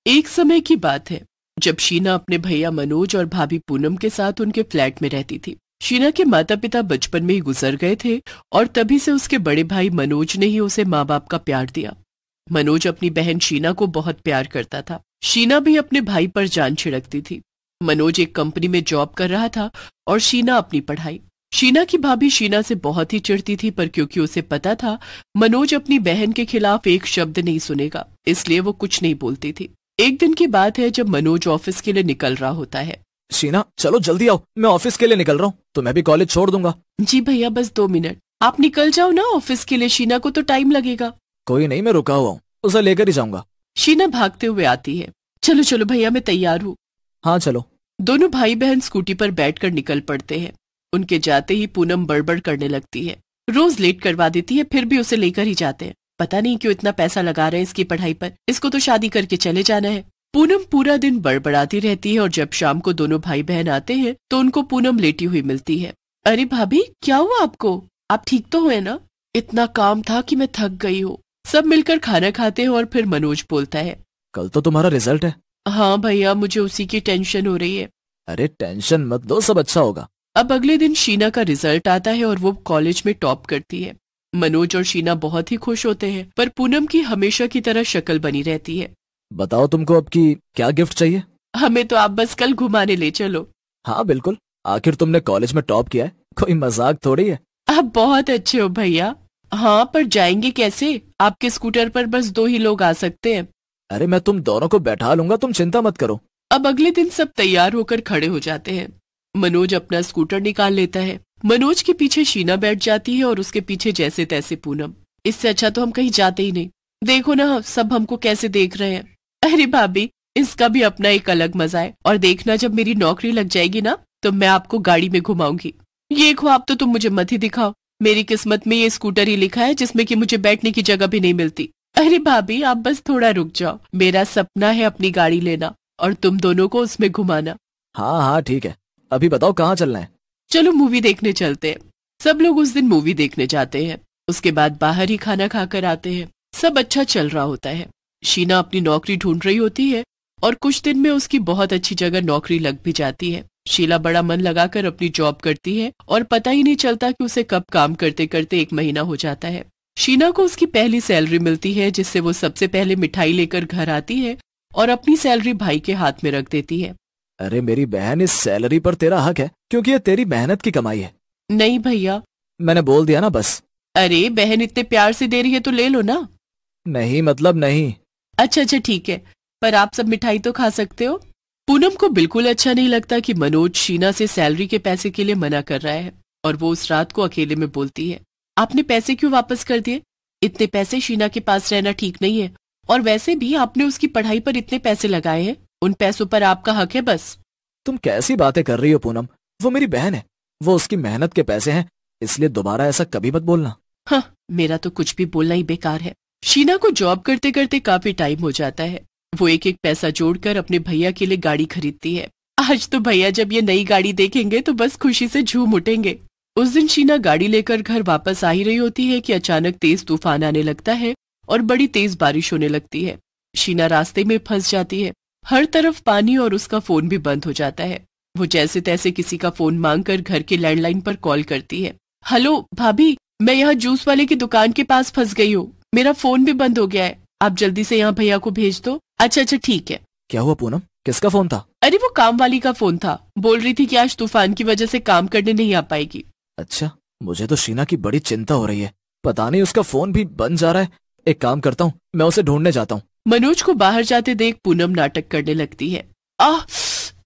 एक समय की बात है जब शीना अपने भैया मनोज और भाभी पूनम के साथ उनके फ्लैट में रहती थी। शीना के माता पिता बचपन में ही गुजर गए थे और तभी से उसके बड़े भाई मनोज ने ही उसे माँ बाप का प्यार दिया। मनोज अपनी बहन शीना को बहुत प्यार करता था। शीना भी अपने भाई पर जान छिड़कती थी। मनोज एक कंपनी में जॉब कर रहा था और शीना अपनी पढ़ाई। शीना की भाभी शीना से बहुत ही चिढ़ती थी, पर क्योंकि उसे पता था मनोज अपनी बहन के खिलाफ एक शब्द नहीं सुनेगा, इसलिए वो कुछ नहीं बोलती थी। एक दिन की बात है जब मनोज ऑफिस के लिए निकल रहा होता है। शीना चलो जल्दी आओ, मैं ऑफिस के लिए निकल रहा हूँ, तो मैं भी कॉलेज छोड़ दूंगा। जी भैया, बस 2 मिनट। आप निकल जाओ ना ऑफिस के लिए, शीना को तो टाइम लगेगा। कोई नहीं, मैं रुका हुआ हूँ, उसे लेकर ही जाऊंगा। शीना भागते हुए आती है। चलो चलो भैया, मैं तैयार हूँ। हाँ चलो। दोनों भाई बहन स्कूटी पर बैठकर निकल पड़ते हैं। उनके जाते ही पूनम बड़बड़ करने लगती है। रोज लेट करवा देती है, फिर भी उसे लेकर ही जाते हैं। पता नहीं क्यों इतना पैसा लगा रहे हैं इसकी पढ़ाई पर, इसको तो शादी करके चले जाना है। पूनम पूरा दिन बड़बड़ाती रहती है और जब शाम को दोनों भाई बहन आते हैं तो उनको पूनम लेटी हुई मिलती है। अरे भाभी, क्या हुआ आपको? आप ठीक तो हुए ना? इतना काम था कि मैं थक गई हूँ। सब मिलकर खाना खाते हैं और फिर मनोज बोलता है, कल तो तुम्हारा रिजल्ट है। हाँ भैया, मुझे उसी की टेंशन हो रही है। अरे टेंशन मत लो, सब अच्छा होगा। अब अगले दिन शीना का रिजल्ट आता है और वो कॉलेज में टॉप करती है। मनोज और शीना बहुत ही खुश होते हैं, पर पूनम की हमेशा की तरह शक्ल बनी रहती है। बताओ तुमको अब की क्या गिफ्ट चाहिए? हमें तो आप बस कल घुमाने ले चलो। हाँ बिल्कुल, आखिर तुमने कॉलेज में टॉप किया है, कोई मजाक थोड़ी है। आप बहुत अच्छे हो भैया। हाँ, पर जाएंगे कैसे? आपके स्कूटर पर बस 2 ही लोग आ सकते हैं। अरे मैं तुम दोनों को बैठा लूंगा, तुम चिंता मत करो। अब अगले दिन सब तैयार होकर खड़े हो जाते हैं। मनोज अपना स्कूटर निकाल लेता है। मनोज के पीछे शीना बैठ जाती है और उसके पीछे जैसे तैसे पूनम। इससे अच्छा तो हम कहीं जाते ही नहीं। देखो ना, सब हमको कैसे देख रहे हैं। अरे भाभी, इसका भी अपना एक अलग मजा है। और देखना, जब मेरी नौकरी लग जाएगी ना, तो मैं आपको गाड़ी में घुमाऊंगी। ये ख्वाब तो तुम मुझे मत ही दिखाओ। मेरी किस्मत में ये स्कूटर ही लिखा है जिसमें कि मुझे बैठने की जगह भी नहीं मिलती। अरे भाभी, आप बस थोड़ा रुक जाओ। मेरा सपना है अपनी गाड़ी लेना और तुम दोनों को उसमें घुमाना। हाँ हाँ ठीक है, अभी बताओ कहाँ चलना है? चलो मूवी देखने चलते हैं। सब लोग उस दिन मूवी देखने जाते हैं। उसके बाद बाहर ही खाना खाकर आते हैं। सब अच्छा चल रहा होता है। शीना अपनी नौकरी ढूंढ रही होती है और कुछ दिन में उसकी बहुत अच्छी जगह नौकरी लग भी जाती है। शीला बड़ा मन लगाकर अपनी जॉब करती है और पता ही नहीं चलता कि उसे कब काम करते करते 1 महीना हो जाता है। शीना को उसकी पहली सैलरी मिलती है, जिससे वो सबसे पहले मिठाई लेकर घर आती है और अपनी सैलरी भाई के हाथ में रख देती है। अरे मेरी बहन, इस सैलरी पर तेरा हक है, क्योंकि ये तेरी मेहनत की कमाई है। नहीं भैया। मैंने बोल दिया ना, बस। अरे बहन इतने प्यार से दे रही है तो ले लो ना। नहीं मतलब नहीं। अच्छा अच्छा ठीक है, पर आप सब मिठाई तो खा सकते हो। पूनम को बिल्कुल अच्छा नहीं लगता कि मनोज शीना से सैलरी के पैसे के लिए मना कर रहा है और वो उस रात को अकेले में बोलती है, आपने पैसे क्यों वापस कर दिए? इतने पैसे शीना के पास रहना ठीक नहीं है, और वैसे भी आपने उसकी पढ़ाई पर इतने पैसे लगाए हैं, उन पैसों पर आपका हक है बस। तुम कैसी बातें कर रही हो पूनम, वो मेरी बहन है, वो उसकी मेहनत के पैसे हैं, इसलिए दोबारा ऐसा कभी मत बोलना। हाँ, मेरा तो कुछ भी बोलना ही बेकार है। शीना को जॉब करते करते काफी टाइम हो जाता है। वो एक एक पैसा जोड़कर अपने भैया के लिए गाड़ी खरीदती है। आज तो भैया जब ये नई गाड़ी देखेंगे तो बस खुशी से झूम उठेंगे। उस दिन शीना गाड़ी लेकर घर वापस आ ही रही होती है कि अचानक तेज तूफान आने लगता है और बड़ी तेज बारिश होने लगती है। शीना रास्ते में फंस जाती है। हर तरफ पानी और उसका फोन भी बंद हो जाता है। वो जैसे तैसे किसी का फोन मांगकर घर के लैंडलाइन पर कॉल करती है। हेलो भाभी, मैं यहाँ जूस वाले की दुकान के पास फंस गई हूँ। मेरा फोन भी बंद हो गया है, आप जल्दी से यहाँ भैया को भेज दो। अच्छा अच्छा ठीक है। क्या हुआ पूनम, किसका फोन था? अरे वो काम वाली का फोन था, बोल रही थी कि आज तूफान की वजह से काम करने नहीं आ पाएगी। अच्छा, मुझे तो शीना की बड़ी चिंता हो रही है, पता नहीं उसका फोन भी बंद जा रहा है। एक काम करता हूँ, मैं उसे ढूंढने जाता हूँ। मनोज को बाहर जाते देख पूनम नाटक करने लगती है। आह,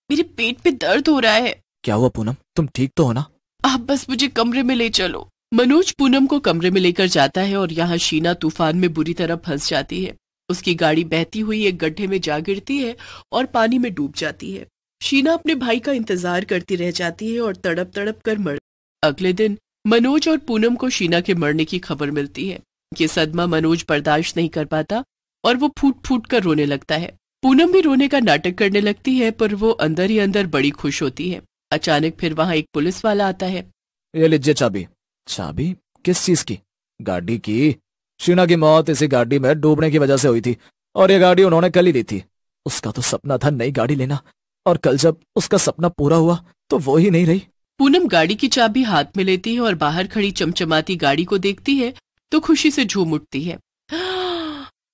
मेरे पेट पे दर्द हो रहा है। क्या हुआ पूनम, तुम ठीक तो हो ना? आप बस मुझे कमरे में ले चलो। मनोज पूनम को कमरे में लेकर जाता है और यहाँ शीना तूफान में बुरी तरह फंस जाती है। उसकी गाड़ी बहती हुई एक गड्ढे में जा गिरती है और पानी में डूब जाती है। शीना अपने भाई का इंतजार करती रह जाती है और तड़प तड़प कर मर। अगले दिन मनोज और पूनम को शीना के मरने की खबर मिलती है। ये सदमा मनोज बर्दाश्त नहीं कर पाता और वो फूट फूट कर रोने लगता है। पूनम भी रोने का नाटक करने लगती है, पर वो अंदर ही अंदर बड़ी खुश होती है। अचानक फिर वहाँ एक पुलिस वाला आता है। ये लीजिए चाबी। चाबी? किस चीज की? गाड़ी की। शीना की मौत इसी गाड़ी में डूबने की वजह से हुई थी और ये गाड़ी उन्होंने कल ही ली थी। उसका तो सपना था नई गाड़ी लेना, और कल जब उसका सपना पूरा हुआ तो वो ही नहीं रही। पूनम गाड़ी की चाबी हाथ में लेती है और बाहर खड़ी चमचमाती गाड़ी को देखती है तो खुशी से झूम उठती है।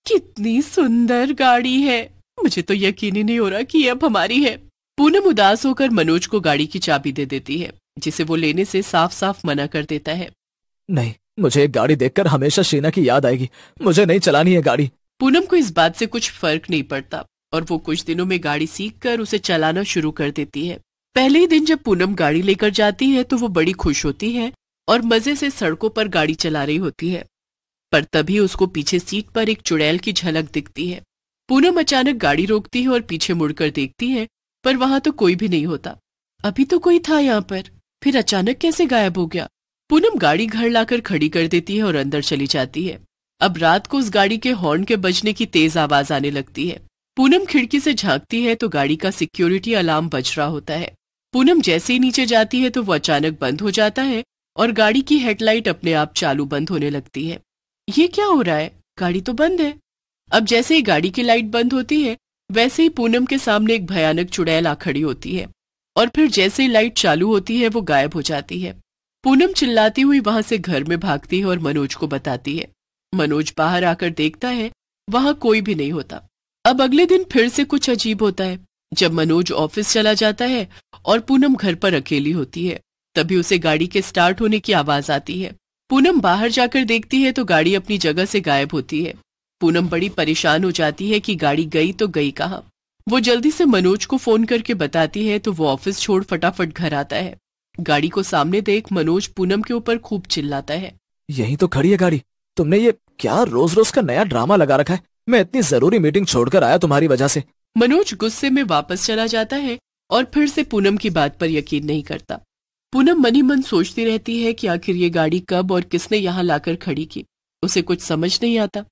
कितनी सुंदर गाड़ी है, मुझे तो यकीन ही नहीं हो रहा कि ये अब हमारी है। पूनम उदास होकर मनोज को गाड़ी की चाबी दे देती है, जिसे वो लेने से साफ साफ मना कर देता है। नहीं, मुझे एक गाड़ी देखकर हमेशा शीना की याद आएगी, मुझे नहीं चलानी है गाड़ी। पूनम को इस बात से कुछ फर्क नहीं पड़ता और वो कुछ दिनों में गाड़ी सीखकर उसे चलाना शुरू कर देती है। पहले ही दिन जब पूनम गाड़ी लेकर जाती है तो वो बड़ी खुश होती है और मजे से सड़कों पर गाड़ी चला रही होती है, पर तभी उसको पीछे सीट पर एक चुड़ैल की झलक दिखती है। पूनम अचानक गाड़ी रोकती है और पीछे मुड़कर देखती है, पर वहां तो कोई भी नहीं होता। अभी तो कोई था यहाँ पर, फिर अचानक कैसे गायब हो गया? पूनम गाड़ी घर लाकर खड़ी कर देती है और अंदर चली जाती है। अब रात को उस गाड़ी के हॉर्न के बजने की तेज आवाज आने लगती है। पूनम खिड़की से झांकती है तो गाड़ी का सिक्योरिटी अलार्म बज रहा होता है। पूनम जैसे ही नीचे जाती है तो वो अचानक बंद हो जाता है और गाड़ी की हेडलाइट अपने आप चालू बंद होने लगती है। ये क्या हो रहा है? गाड़ी तो बंद है। अब जैसे ही गाड़ी की लाइट बंद होती है वैसे ही पूनम के सामने एक भयानक चुड़ैल आ खड़ी होती है और फिर जैसे ही लाइट चालू होती है वो गायब हो जाती है। पूनम चिल्लाती हुई वहां से घर में भागती है और मनोज को बताती है। मनोज बाहर आकर देखता है, वहां कोई भी नहीं होता। अब अगले दिन फिर से कुछ अजीब होता है। जब मनोज ऑफिस चला जाता है और पूनम घर पर अकेली होती है, तभी उसे गाड़ी के स्टार्ट होने की आवाज आती है। पूनम बाहर जाकर देखती है तो गाड़ी अपनी जगह से गायब होती है। पूनम बड़ी परेशान हो जाती है कि गाड़ी गई तो गई कहाँ। वो जल्दी से मनोज को फोन करके बताती है तो वो ऑफिस छोड़ फटाफट घर आता है। गाड़ी को सामने देख मनोज पूनम के ऊपर खूब चिल्लाता है। यहीं तो खड़ी है गाड़ी, तुमने ये क्या रोज रोज का नया ड्रामा लगा रखा है? मैं इतनी जरूरी मीटिंग छोड़कर आया तुम्हारी वजह से। मनोज गुस्से में वापस चला जाता है और फिर से पूनम की बात पर यकीन नहीं करता। पूनम मन ही मन सोचती रहती है कि आखिर ये गाड़ी कब और किसने यहाँ लाकर खड़ी की। उसे कुछ समझ नहीं आता।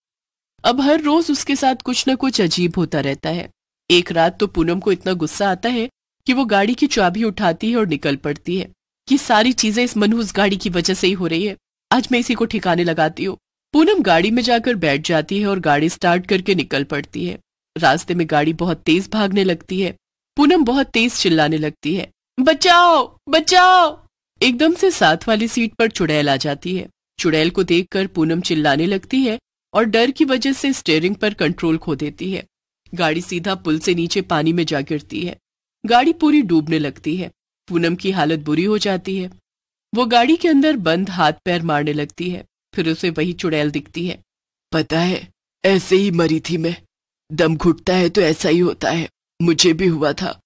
अब हर रोज उसके साथ कुछ न कुछ अजीब होता रहता है। एक रात तो पूनम को इतना गुस्सा आता है कि वो गाड़ी की चाबी उठाती है और निकल पड़ती है कि सारी चीजें इस मनहूस गाड़ी की वजह से ही हो रही है, आज मैं इसी को ठिकाने लगाती हूँ। पूनम गाड़ी में जाकर बैठ जाती है और गाड़ी स्टार्ट करके निकल पड़ती है। रास्ते में गाड़ी बहुत तेज भागने लगती है। पूनम बहुत तेज चिल्लाने लगती है, बचाओ बचाओ। एकदम से साथ वाली सीट पर चुड़ैल आ जाती है। चुड़ैल को देखकर पूनम चिल्लाने लगती है और डर की वजह से स्टीयरिंग पर कंट्रोल खो देती है। गाड़ी सीधा पुल से नीचे पानी में जा गिरती है। गाड़ी पूरी डूबने लगती है। पूनम की हालत बुरी हो जाती है। वो गाड़ी के अंदर बंद हाथ पैर मारने लगती है। फिर उसे वही चुड़ैल दिखती है। पता है, ऐसे ही मरी थी मैं। दम घुटता है तो ऐसा ही होता है, मुझे भी हुआ था।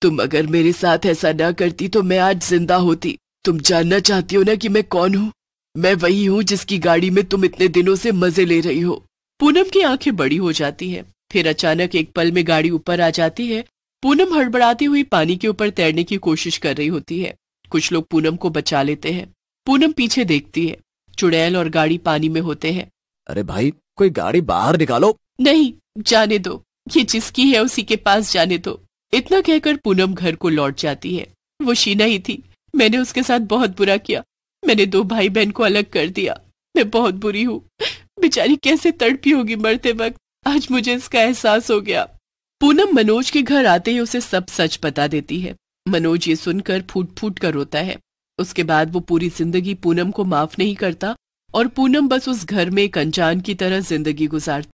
तुम अगर मेरे साथ ऐसा ना करती तो मैं आज जिंदा होती। तुम जानना चाहती हो ना कि मैं कौन हूँ? मैं वही हूँ जिसकी गाड़ी में तुम इतने दिनों से मजे ले रही हो। पूनम की आंखें बड़ी हो जाती हैं। फिर अचानक एक पल में गाड़ी ऊपर आ जाती है। पूनम हड़बड़ाती हुई पानी के ऊपर तैरने की कोशिश कर रही होती है। कुछ लोग पूनम को बचा लेते हैं। पूनम पीछे देखती है, चुड़ैल और गाड़ी पानी में होते हैं। अरे भाई, कोई गाड़ी बाहर निकालो। नहीं, जाने दो, ये जिसकी है उसी के पास जाने दो। इतना कहकर पूनम घर को लौट जाती है। वो शीना ही थी। मैंने उसके साथ बहुत बुरा किया। मैंने 2 भाई बहन को अलग कर दिया। मैं बहुत बुरी हूँ। बेचारी कैसे तड़पी होगी मरते वक्त, आज मुझे इसका एहसास हो गया। पूनम मनोज के घर आते ही उसे सब सच बता देती है। मनोज ये सुनकर फूट फूट कर रोता है। उसके बाद वो पूरी जिंदगी पूनम को माफ नहीं करता और पूनम बस उस घर में एक अनजान की तरह जिंदगी गुजारती